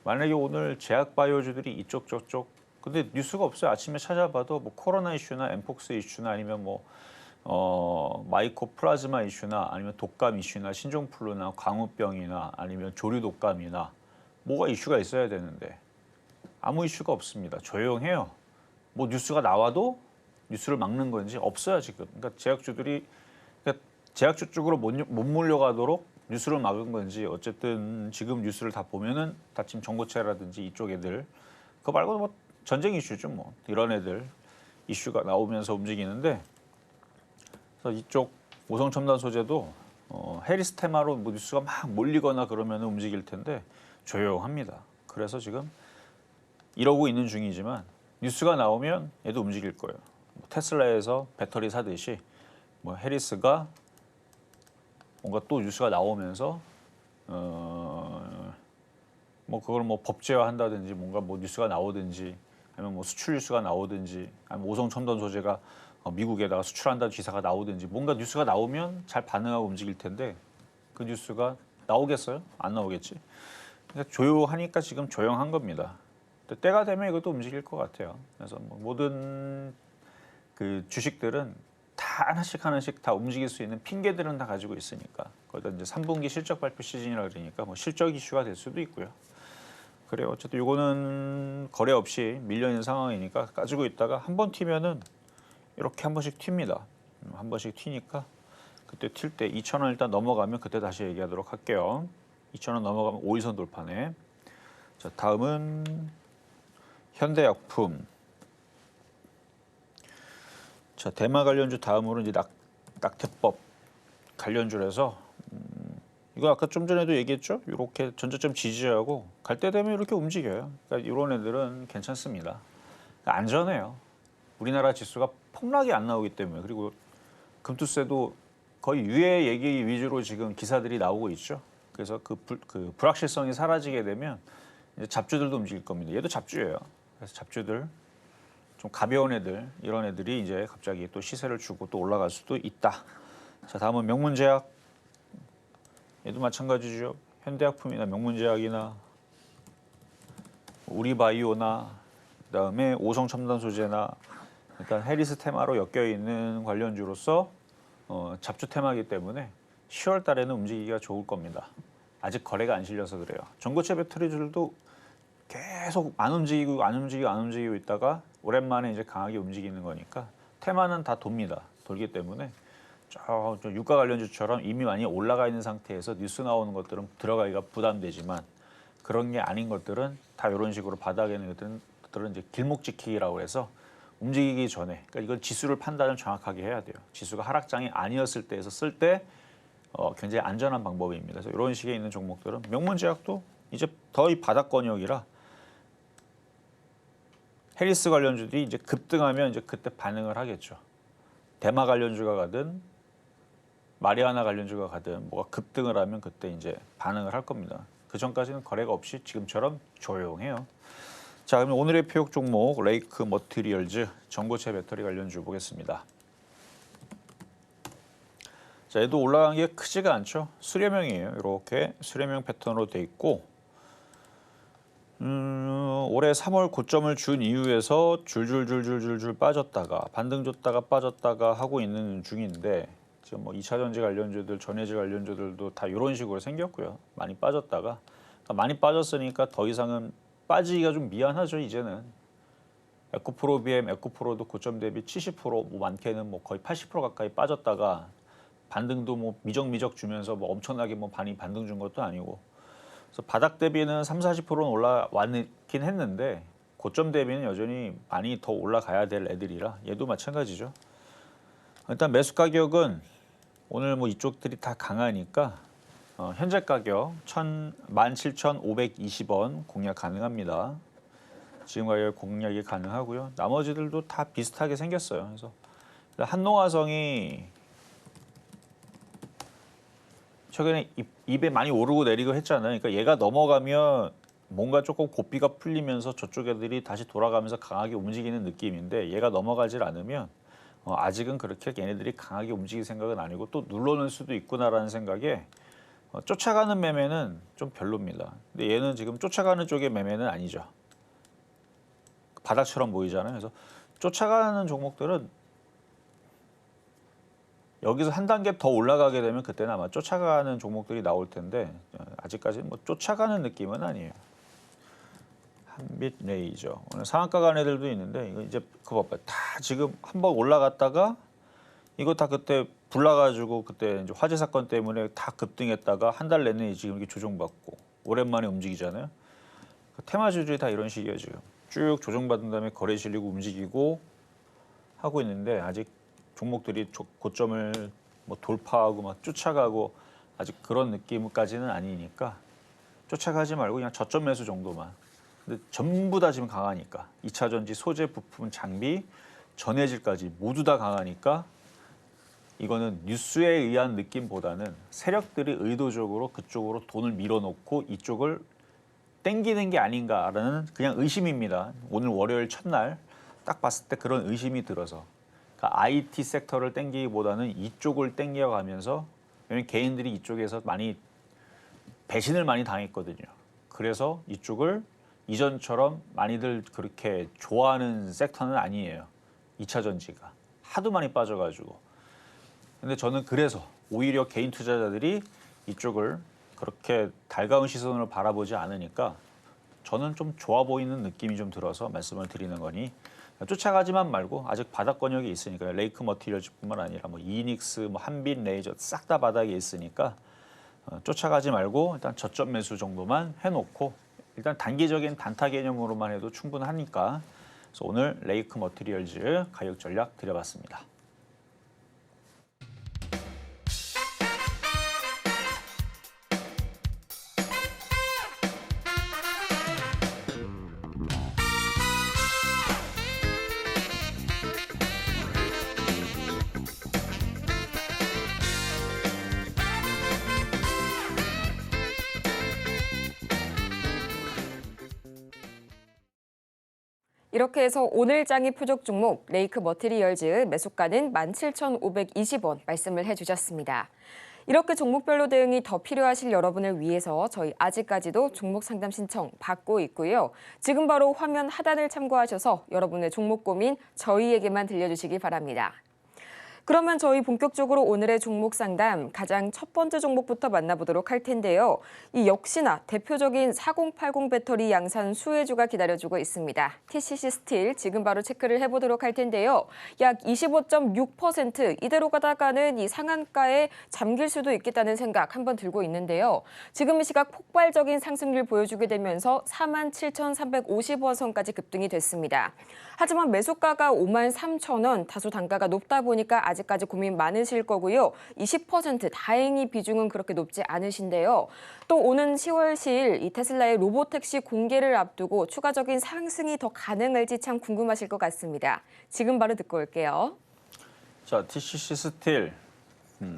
만약에 오늘 제약바이오주들이 이쪽 저쪽, 근데 뉴스가 없어요. 아침에 찾아봐도 뭐 코로나 이슈나 엠폭스 이슈나 아니면 뭐 마이코 플라즈마 이슈나 아니면 독감 이슈나 신종플루나 광우병이나 아니면 조류 독감이나 뭐가 이슈가 있어야 되는데 아무 이슈가 없습니다. 조용해요. 뭐 뉴스가 나와도 뉴스를 막는 건지 없어요 지금. 그러니까 제약주들이 제약주 쪽으로 못 몰려가도록 뉴스를 막은 건지, 어쨌든 지금 뉴스를 다 보면은 다 지금 전고체라든지 이쪽 애들, 그거 말고도 뭐 전쟁 이슈죠 뭐 이런 애들 이슈가 나오면서 움직이는데, 그래서 이쪽 오성첨단 소재도 해리스 테마로 뭐 뉴스가 막 몰리거나 그러면 움직일 텐데 조용합니다. 그래서 지금 이러고 있는 중이지만 뉴스가 나오면 얘도 움직일 거예요. 뭐 테슬라에서 배터리 사듯이 뭐 해리스가 뭔가 또 뉴스가 나오면서 뭐 그걸 뭐 법제화한다든지 뭔가 뭐 뉴스가 나오든지 아니면 뭐 수출 뉴스가 나오든지 아니면 오성첨단 소재가 미국에다가 수출한다 기사가 나오든지 뭔가 뉴스가 나오면 잘 반응하고 움직일 텐데, 그 뉴스가 나오겠어요? 안 나오겠지. 그러니까 조용하니까 지금 조용한 겁니다. 때가 되면 이것도 움직일 것 같아요. 그래서 뭐 모든 그 주식들은 다 하나씩 다 움직일 수 있는 핑계들은 다 가지고 있으니까. 거기다 이제 3분기 실적 발표 시즌이라 그러니까 뭐 실적 이슈가 될 수도 있고요. 그래요. 어쨌든 이거는 거래 없이 밀려 있는 상황이니까 가지고 있다가 한 번 튀면은 이렇게 한 번씩 튑니다. 한 번씩 튀니까 그때 튈 때 2,000원 일단 넘어가면 그때 다시 얘기하도록 할게요. 2,000원 넘어가면 5일선 돌파네. 자, 다음은 현대약품. 자, 대마 관련주 다음으로 이제 낙태법 관련주라서 이거 아까 좀 전에도 얘기했죠. 이렇게 전저점 지지하고 갈 때 되면 이렇게 움직여요. 그러니까 이런 애들은 괜찮습니다. 그러니까 안전해요. 우리나라 지수가 폭락이 안 나오기 때문에. 그리고 금투세도 거의 유예 얘기 위주로 지금 기사들이 나오고 있죠. 그래서 그 불확실성이 사라지게 되면 이제 잡주들도 움직일 겁니다. 얘도 잡주예요. 그래서 잡주들 좀 가벼운 애들 이런 애들이 이제 갑자기 또 시세를 주고 또 올라갈 수도 있다. 자, 다음은 명문제약. 얘도 마찬가지죠. 현대약품이나 명문제약이나 우리바이오나 그다음에 오성첨단소재나 일단 해리스 테마로 엮여 있는 관련주로서 잡주 테마이기 때문에 10월 달에는 움직이기가 좋을 겁니다. 아직 거래가 안 실려서 그래요. 전고체 배터리들도 계속 안 움직이고 있다가 오랜만에 이제 강하게 움직이는 거니까 테마는 다 돕니다. 돌기 때문에 저 유가 관련주처럼 이미 많이 올라가 있는 상태에서 뉴스 나오는 것들은 들어가기가 부담되지만 그런 게 아닌 것들은 다 이런 식으로 바닥에 있는 것들은 이제 길목 지키기라고 해서 움직이기 전에 그러니까 이건 지수를 판단을 정확하게 해야 돼요. 지수가 하락장이 아니었을 때에서 쓸 때 굉장히 안전한 방법입니다. 그래서 이런 식의 있는 종목들은 명문제약도 이제 거의 바닥권역이라 해리스 관련주들이 이제 급등하면 이제 그때 반응을 하겠죠. 대마 관련주가 가든 마리아나 관련주가 가든 뭐가 급등을 하면 그때 이제 반응을 할 겁니다. 그 전까지는 거래가 없이 지금처럼 조용해요. 자, 그러면 오늘의 표역 종목 레이크 머티리얼즈 전고체 배터리 관련주 보겠습니다. 자, 얘도 올라간 게 크지가 않죠. 수렴형이에요. 이렇게 수렴형 패턴으로 돼 있고 올해 3월 고점을 준 이후에서 줄줄줄줄줄줄 빠졌다가 반등 줬다가 빠졌다가 하고 있는 중인데 지금 뭐 2차전지 관련주들, 전해질 관련주들도 다 이런 식으로 생겼고요. 많이 빠졌다가 그러니까 많이 빠졌으니까 더 이상은 빠지기가 좀 미안하죠. 이제는 에코프로 BM, 에코프로도 고점 대비 70%, 뭐 많게는 뭐 거의 80% 가까이 빠졌다가 반등도 뭐 미적미적 주면서 뭐 엄청나게 뭐 많이 반등 준 것도 아니고 그래서 바닥 대비는 30~40%는 올라왔긴 했는데 고점 대비는 여전히 많이 더 올라가야 될 애들이라 얘도 마찬가지죠. 일단 매수 가격은 오늘 뭐 이쪽들이 다 강하니까 현재 가격 17,520원 공략 가능합니다. 지금 가격 공략이 가능하고요. 나머지들도 다 비슷하게 생겼어요. 그래서 한농화성이 최근에 입에 많이 오르고 내리고 했잖아요. 그러니까 얘가 넘어가면 뭔가 조금 고삐가 풀리면서 저쪽 애들이 다시 돌아가면서 강하게 움직이는 느낌인데 얘가 넘어가질 않으면 아직은 그렇게 얘네들이 강하게 움직일 생각은 아니고 또 눌러낼 수도 있구나라는 생각에 쫓아가는 매매는 좀 별로입니다. 근데 얘는 지금 쫓아가는 쪽의 매매는 아니죠. 바닥처럼 보이잖아요. 그래서 쫓아가는 종목들은 여기서 한 단계 더 올라가게 되면 그때는 아마 쫓아가는 종목들이 나올 텐데 아직까지는 뭐 쫓아가는 느낌은 아니에요. 한빛 레이저 오늘 상한가 간 애들도 있는데 이거 이제 그거 봐봐 다 지금 한번 올라갔다가 이거 다 그때 불나가지고 그때 이제 화재 사건 때문에 다 급등했다가 한 달 내내 지금 이렇게 조정받고 오랜만에 움직이잖아요. 테마주들이 다 이런 식이에요. 지금 쭉 조정받은 다음에 거래 실리고 움직이고 하고 있는데 아직 종목들이 고점을 뭐 돌파하고 막 쫓아가고 아직 그런 느낌까지는 아니니까 쫓아가지 말고 그냥 저점 매수 정도만. 근데 전부 다 지금 강하니까 2차전지 소재 부품 장비 전해질까지 모두 다 강하니까 이거는 뉴스에 의한 느낌보다는 세력들이 의도적으로 그쪽으로 돈을 밀어놓고 이쪽을 땡기는 게 아닌가라는 그냥 의심입니다. 오늘 월요일 첫날 딱 봤을 때 그런 의심이 들어서 그러니까 IT 섹터를 땡기기보다는 이쪽을 땡겨가면서 왜냐면 개인들이 이쪽에서 많이 배신을 많이 당했거든요. 그래서 이쪽을 이전처럼 많이들 그렇게 좋아하는 섹터는 아니에요. 2차 전지가 하도 많이 빠져가지고. 근데 저는 그래서 오히려 개인 투자자들이 이쪽을 그렇게 달가운 시선으로 바라보지 않으니까 저는 좀 좋아 보이는 느낌이 좀 들어서 말씀을 드리는 거니 쫓아가지만 말고 아직 바닥 권역이 있으니까요. 레이크 머티리얼즈뿐만 아니라 뭐 이닉스, 뭐 한빛 레이저 싹 다 바닥에 있으니까 쫓아가지 말고 일단 저점 매수 정도만 해놓고 일단 단기적인 단타 개념으로만 해도 충분하니까 그래서 오늘 레이크 머티리얼즈 가격 전략 드려봤습니다. 이렇게 해서 오늘 장의 표적 종목 레이크 머티리얼즈 매수가는 17,520원 말씀을 해주셨습니다. 이렇게 종목별로 대응이 더 필요하실 여러분을 위해서 저희 아직까지도 종목 상담 신청 받고 있고요. 지금 바로 화면 하단을 참고하셔서 여러분의 종목 고민 저희에게만 들려주시기 바랍니다. 그러면 저희 본격적으로 오늘의 종목 상담 가장 첫 번째 종목부터 만나보도록 할 텐데요. 이 역시나 대표적인 4080 배터리 양산 수혜주가 기다려주고 있습니다. TCC 스틸 지금 바로 체크를 해보도록 할 텐데요. 약 25.6% 이대로 가다가는 이 상한가에 잠길 수도 있겠다는 생각 한번 들고 있는데요. 지금 이 시각 폭발적인 상승률 보여주게 되면서 47,350원 선까지 급등이 됐습니다. 하지만 매수가가 53,000원, 다소 단가가 높다 보니까 아직까지 고민 많으실 거고요. 20% 다행히 비중은 그렇게 높지 않으신데요. 또 오는 10월 10일 이 테슬라의 로보택시 공개를 앞두고 추가적인 상승이 더 가능할지 참 궁금하실 것 같습니다. 지금 바로 듣고 올게요. 자, TCC 스틸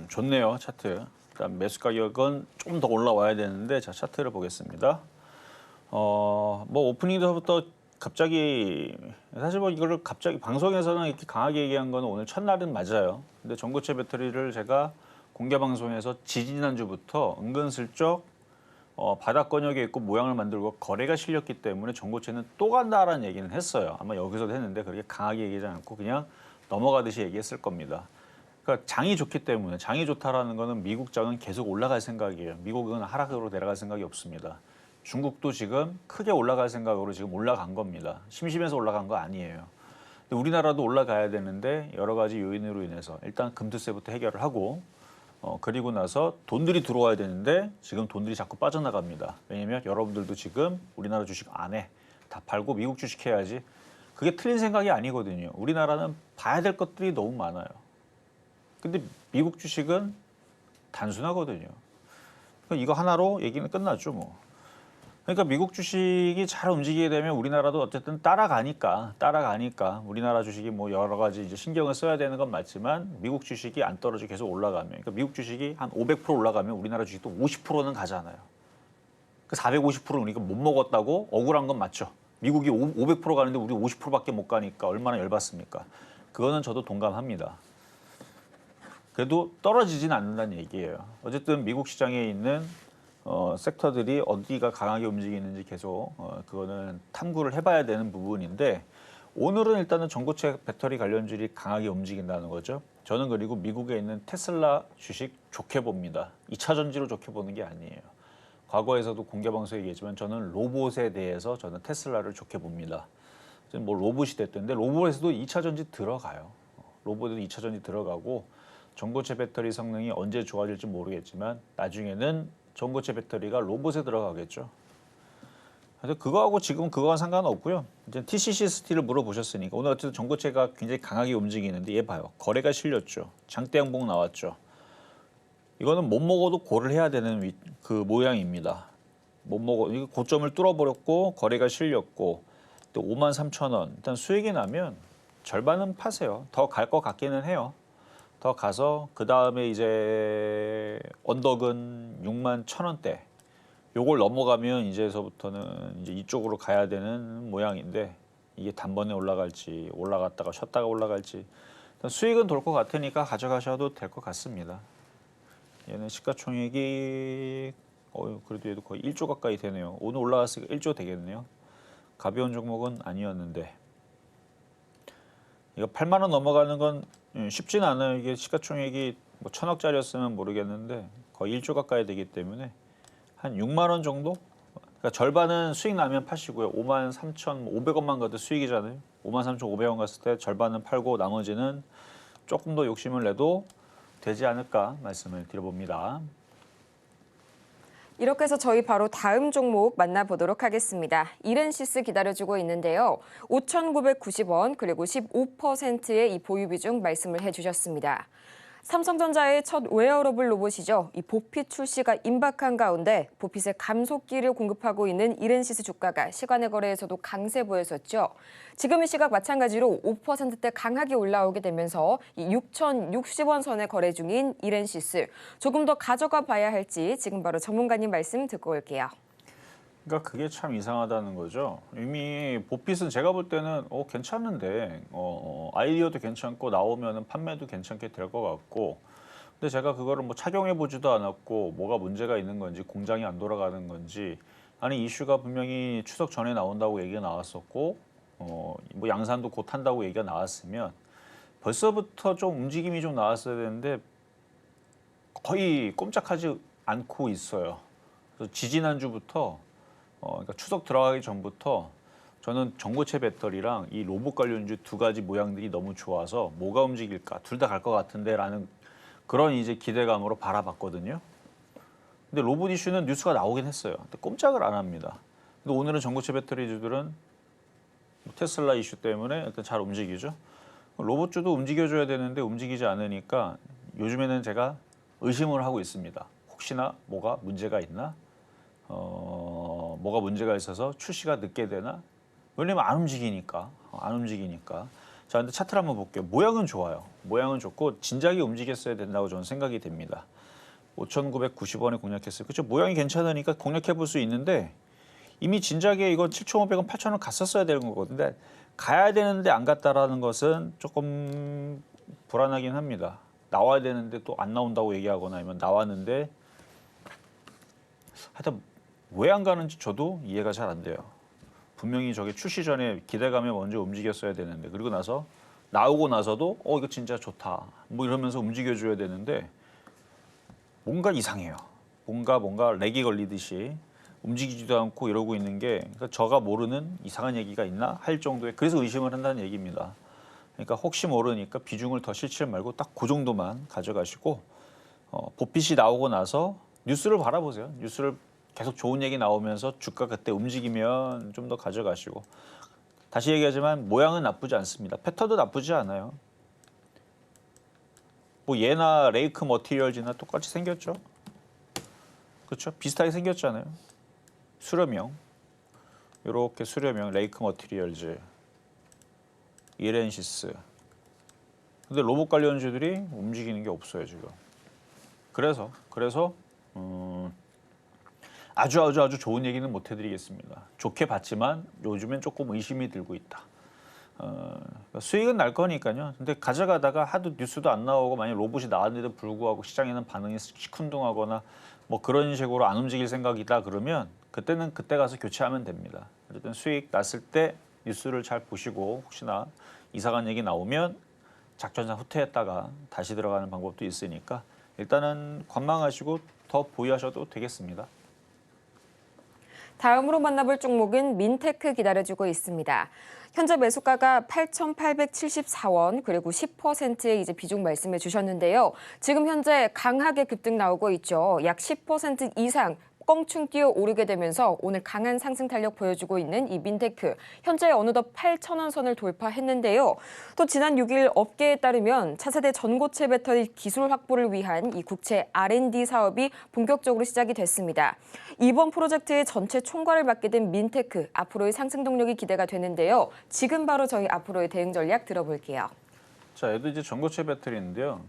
좋네요, 차트. 일단 매수 가격은 좀 더 올라와야 되는데 자, 차트를 보겠습니다. 뭐 오프닝부터 갑자기 사실 뭐 이거를 갑자기 방송에서는 이렇게 강하게 얘기한 거는 오늘 첫날은 맞아요. 근데 전고체 배터리를 제가 공개 방송에서 지지난주부터 은근슬쩍 바닥 권역에 있고 모양을 만들고 거래가 실렸기 때문에 전고체는 또 간다라는 얘기는 했어요. 아마 여기서도 했는데 그렇게 강하게 얘기하지 않고 그냥 넘어가듯이 얘기했을 겁니다. 그러니까 장이 좋기 때문에 장이 좋다라는 거는 미국 장은 계속 올라갈 생각이에요. 미국은 하락으로 내려갈 생각이 없습니다. 중국도 지금 크게 올라갈 생각으로 지금 올라간 겁니다. 심심해서 올라간 거 아니에요. 근데 우리나라도 올라가야 되는데 여러 가지 요인으로 인해서 일단 금투세부터 해결을 하고 그리고 나서 돈들이 들어와야 되는데 지금 돈들이 자꾸 빠져나갑니다. 왜냐하면 여러분들도 지금 우리나라 주식 안 해. 다 팔고 미국 주식 해야지. 그게 틀린 생각이 아니거든요. 우리나라는 봐야 될 것들이 너무 많아요. 근데 미국 주식은 단순하거든요. 그러니까 이거 하나로 얘기는 끝났죠 뭐. 그러니까 미국 주식이 잘 움직이게 되면 우리나라도 어쨌든 따라가니까 우리나라 주식이 뭐 여러 가지 이제 신경을 써야 되는 건 맞지만 미국 주식이 안 떨어지고 계속 올라가면 그러니까 미국 주식이 한 500% 올라가면 우리나라 주식도 50%는 가잖아요. 그 450%는 우리가 못 먹었다고 억울한 건 맞죠. 미국이 500% 가는데 우리 50%밖에 못 가니까 얼마나 열받습니까? 그거는 저도 동감합니다. 그래도 떨어지진 않는다는 얘기예요. 어쨌든 미국 시장에 있는 섹터들이 어디가 강하게 움직이는지 계속 그거는 탐구를 해봐야 되는 부분인데 오늘은 일단은 전고체 배터리 관련주들이 강하게 움직인다는 거죠. 저는 그리고 미국에 있는 테슬라 주식 좋게 봅니다. 2차 전지로 좋게 보는 게 아니에요. 과거에서도 공개 방송에 얘기했지만 저는 로봇에 대해서 저는 테슬라를 좋게 봅니다. 뭐 로봇이 됐던데 로봇에서도 2차 전지 들어가요. 로봇에도 2차 전지 들어가고 전고체 배터리 성능이 언제 좋아질지 모르겠지만 나중에는 전고체 배터리가 로봇에 들어가겠죠. 그래서 그거하고 지금 그거와 상관없고요. 이제 TCC 스틸을 물어보셨으니까 오늘 어쨌든 전고체가 굉장히 강하게 움직이는데 얘 봐요. 거래가 실렸죠. 장대 양봉 나왔죠. 이거는 못 먹어도 고를 해야 되는 그 모양입니다. 못 먹어 이거 고점을 뚫어버렸고 거래가 실렸고 또 53,000원 일단 수익이 나면 절반은 파세요. 더 갈 것 같기는 해요. 더 가서 그 다음에 이제 언덕은 61,000원대 요걸 넘어가면 이제서부터는 이제 이쪽으로 가야 되는 모양인데 이게 단번에 올라갈지 올라갔다가 쉬었다가 올라갈지 수익은 돌 것 같으니까 가져가셔도 될 것 같습니다. 얘는 시가총액이 그래도 얘도 거의 1조 가까이 되네요. 오늘 올라왔으니까 1조 되겠네요. 가벼운 종목은 아니었는데 이거 8만 원 넘어가는 건 쉽진 않아요. 이게 시가총액이 뭐 1,000억짜리였으면 모르겠는데 거의 1조 가까이 되기 때문에 한 6만 원 정도? 그러니까 절반은 수익 나면 파시고요. 5만 3,500원만 가도 수익이잖아요. 5만 3,500원 갔을 때 절반은 팔고 나머지는 조금 더 욕심을 내도 되지 않을까 말씀을 드려봅니다. 이렇게 해서 저희 바로 다음 종목 만나보도록 하겠습니다. 이렌시스 기다려주고 있는데요. 5,990원 그리고 15%의 이 보유 비중 말씀을 해주셨습니다. 삼성전자의 첫 웨어러블 로봇이죠. 이 보핏 출시가 임박한 가운데 보핏의 감속기를 공급하고 있는 이렌시스 주가가 시간의 거래에서도 강세 보였었죠. 지금의 시각 마찬가지로 5%대 강하게 올라오게 되면서 이 6,060원 선에 거래 중인 이렌시스. 조금 더 가져가 봐야 할지 지금 바로 전문가님 말씀 듣고 올게요. 그러니까 그게 참 이상하다는 거죠. 이미 보핏은 제가 볼 때는 괜찮은데 아이디어도 괜찮고 나오면은 판매도 괜찮게 될 것 같고, 근데 제가 그거를 뭐 착용해 보지도 않았고 뭐가 문제가 있는 건지 공장이 안 돌아가는 건지, 아니 이슈가 분명히 추석 전에 나온다고 얘기가 나왔었고 뭐 양산도 곧 한다고 얘기가 나왔으면 벌써부터 좀 움직임이 좀 나왔어야 되는데 거의 꼼짝하지 않고 있어요. 그래서 지지난주부터 그러니까 추석 들어가기 전부터 저는 전고체 배터리랑 이 로봇 관련주 두 가지 모양들이 너무 좋아서 뭐가 움직일까 둘 다 갈 것 같은데라는 그런 이제 기대감으로 바라봤거든요. 근데 로봇 이슈는 뉴스가 나오긴 했어요. 근데 꼼짝을 안 합니다. 근데 오늘은 전고체 배터리주들은 테슬라 이슈 때문에 일단 잘 움직이죠. 로봇주도 움직여줘야 되는데 움직이지 않으니까 요즘에는 제가 의심을 하고 있습니다. 혹시나 뭐가 문제가 있나? 뭐가 문제가 있어서 출시가 늦게 되나? 왜냐면 안 움직이니까. 자, 근데 차트를 한번 볼게요. 모양은 좋아요. 모양은 좋고 진작에 움직였어야 된다고 저는 생각이 됩니다. 5,990원에 공략했어요. 그렇죠? 모양이 괜찮으니까 공략해 볼 수 있는데 이미 진작에 이거 7,500원, 8,000원 갔었어야 되는 거거든요. 근데 가야 되는데 안 갔다라는 것은 조금 불안하긴 합니다. 나와야 되는데 또 안 나온다고 얘기하거나 아니면 나왔는데 하여튼 왜 안 가는지 저도 이해가 잘 안 돼요. 분명히 저게 출시 전에 기대감에 먼저 움직였어야 되는데, 그리고 나서 나오고 나서도 이거 진짜 좋다 뭐 이러면서 움직여줘야 되는데 뭔가 이상해요. 뭔가 렉이 걸리듯이 움직이지도 않고 이러고 있는 게, 그러니까 저가 모르는 이상한 얘기가 있나 할 정도의, 그래서 의심을 한다는 얘기입니다. 그러니까 혹시 모르니까 비중을 더 실칠 말고 딱 그 정도만 가져가시고 보핏이 나오고 나서 뉴스를 바라보세요. 뉴스를 계속 좋은 얘기 나오면서 주가 그때 움직이면 좀 더 가져가시고, 다시 얘기하지만 모양은 나쁘지 않습니다. 패턴도 나쁘지 않아요. 뭐 얘나 레이크 머티리얼즈나 똑같이 생겼죠. 그렇죠? 비슷하게 생겼잖아요. 수렴형, 이렇게 수렴형 레이크 머티리얼즈, 이렌시스. 근데 로봇 관련주들이 움직이는 게 없어요 지금. 그래서 아주 좋은 얘기는 못 해드리겠습니다. 좋게 봤지만 요즘엔 조금 의심이 들고 있다. 수익은 날 거니까요. 근데 가져가다가 하도 뉴스도 안 나오고 만약 로봇이 나왔는데도 불구하고 시장에는 반응이 시큰둥하거나 뭐 그런 식으로 안 움직일 생각이다 그러면 그때는 그때 가서 교체하면 됩니다. 어쨌든 수익 났을 때 뉴스를 잘 보시고 혹시나 이상한 얘기 나오면 작전상 후퇴했다가 다시 들어가는 방법도 있으니까 일단은 관망하시고 더 보유하셔도 되겠습니다. 다음으로 만나볼 종목은 민테크 기다려주고 있습니다. 현재 매수가가 8,874원 그리고 10%의 이제 비중 말씀해 주셨는데요. 지금 현재 강하게 급등 나오고 있죠. 약 10% 이상 껑충 뛰어 오르게 되면서 오늘 강한 상승 탄력 보여주고 있는 이 민테크. 현재 어느덧 8,000원 선을 돌파했는데요. 또 지난 6일 업계에 따르면 차세대 전고체 배터리 기술 확보를 위한 이 국채 R&D 사업이 본격적으로 시작이 됐습니다. 이번 프로젝트의 전체 총괄을 맡게 된 민테크. 앞으로의 상승 동력이 기대가 되는데요. 지금 바로 저희 앞으로의 대응 전략 들어볼게요. 자, 얘도 이제 전고체 배터리인데요.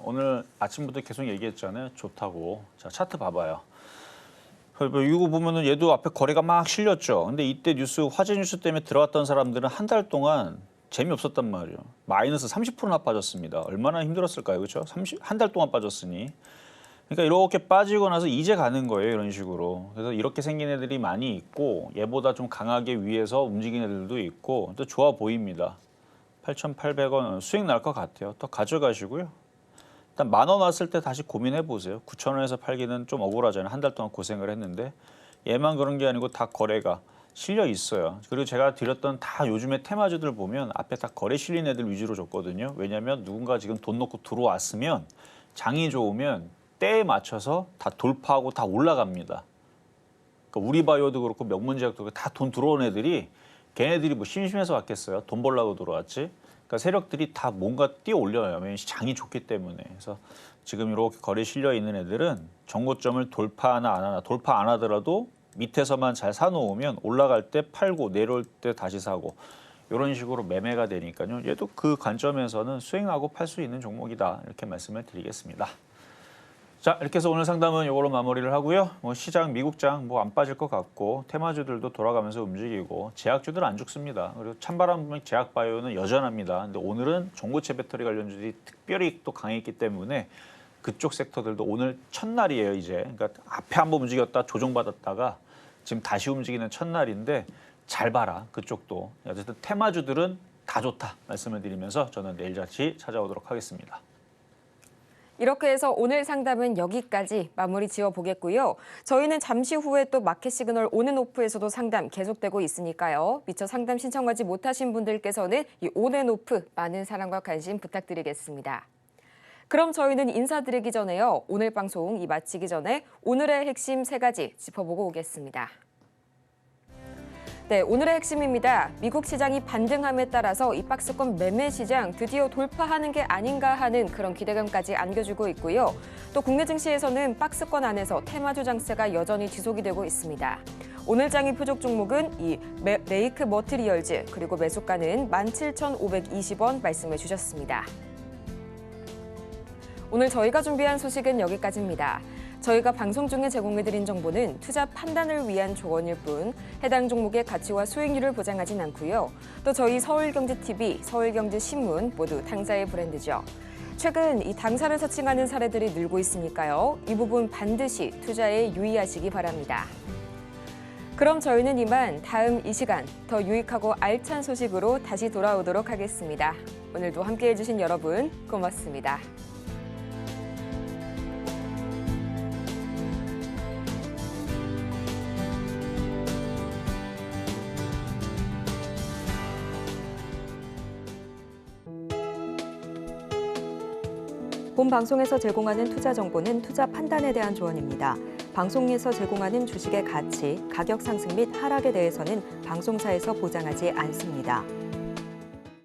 오늘 아침부터 계속 얘기했잖아요. 좋다고. 자, 차트 봐봐요. 이거 보면은 얘도 앞에 거래가 막 실렸죠. 근데 이때 화재 뉴스 때문에 들어왔던 사람들은 한 달 동안 재미없었단 말이에요. 마이너스 30%나 빠졌습니다. 얼마나 힘들었을까요? 그렇죠? 한 달 동안 빠졌으니. 그러니까 이렇게 빠지고 나서 이제 가는 거예요, 이런 식으로. 그래서 이렇게 생긴 애들이 많이 있고 얘보다 좀 강하게 위에서 움직이는 애들도 있고 또 좋아 보입니다. 8,800원 수익 날 것 같아요. 더 가져가시고요. 일단 10,000원 왔을 때 다시 고민해 보세요. 9,000원에서 팔기는 좀 억울하잖아요. 한 달 동안 고생을 했는데 얘만 그런 게 아니고 다 거래가 실려 있어요. 그리고 제가 드렸던 다 요즘에 테마주들 보면 앞에 다 거래 실린 애들 위주로 줬거든요. 왜냐하면 누군가 지금 돈 넣고 들어왔으면 장이 좋으면 때에 맞춰서 다 돌파하고 다 올라갑니다. 그러니까 우리바이오도 그렇고 명문제약도 그렇고 다 돈 들어온 애들이 걔네들이 뭐 심심해서 왔겠어요. 돈 벌려고 들어왔지. 그러니까 세력들이 다 뭔가 뛰어 올려요. 왜냐면 장이 좋기 때문에. 그래서 지금 이렇게 거래 실려 있는 애들은 정고점을 돌파하나 안 하나, 돌파 안 하더라도 밑에서만 잘 사놓으면 올라갈 때 팔고 내려올 때 다시 사고 이런 식으로 매매가 되니까요. 얘도 그 관점에서는 수익하고 팔 수 있는 종목이다. 이렇게 말씀을 드리겠습니다. 자, 이렇게 해서 오늘 상담은 이걸로 마무리를 하고요. 뭐 시장, 미국장 뭐 안 빠질 것 같고 테마주들도 돌아가면서 움직이고 제약주들 안 죽습니다. 그리고 찬바람 제약바이오는 여전합니다. 근데 오늘은 전고체 배터리 관련주들이 특별히 또 강했기 때문에 그쪽 섹터들도 오늘 첫날이에요, 이제. 그러니까 앞에 한번 움직였다 조정받았다가 지금 다시 움직이는 첫날인데 잘 봐라, 그쪽도. 어쨌든 테마주들은 다 좋다 말씀을 드리면서 저는 내일 다시 찾아오도록 하겠습니다. 이렇게 해서 오늘 상담은 여기까지 마무리 지어보겠고요. 저희는 잠시 후에 또 마켓 시그널 온앤오프에서도 상담 계속되고 있으니까요. 미처 상담 신청하지 못하신 분들께서는 이 온앤오프 많은 사랑과 관심 부탁드리겠습니다. 그럼 저희는 인사드리기 전에요. 오늘 방송 마치기 전에 오늘의 핵심 3가지 짚어보고 오겠습니다. 네, 오늘의 핵심입니다. 미국 시장이 반등함에 따라서 이 박스권 매매 시장 드디어 돌파하는 게 아닌가 하는 그런 기대감까지 안겨주고 있고요. 또 국내 증시에서는 박스권 안에서 테마주 장세가 여전히 지속이 되고 있습니다. 오늘 장의 표적 종목은 이 메이크 머티리얼즈 그리고 매수가는 17,520원 말씀해 주셨습니다. 오늘 저희가 준비한 소식은 여기까지입니다. 저희가 방송 중에 제공해드린 정보는 투자 판단을 위한 조언일 뿐 해당 종목의 가치와 수익률을 보장하진 않고요. 또 저희 서울경제TV, 서울경제신문 모두 당사의 브랜드죠. 최근 이 당사를 서칭하는 사례들이 늘고 있으니까요. 이 부분 반드시 투자에 유의하시기 바랍니다. 그럼 저희는 이만 다음 이 시간 더 유익하고 알찬 소식으로 다시 돌아오도록 하겠습니다. 오늘도 함께해 주신 여러분 고맙습니다. 본 방송에서 제공하는 투자 정보는 투자 판단에 대한 조언입니다. 방송에서 제공하는 주식의 가치, 가격 상승 및 하락에 대해서는 방송사에서 보장하지 않습니다.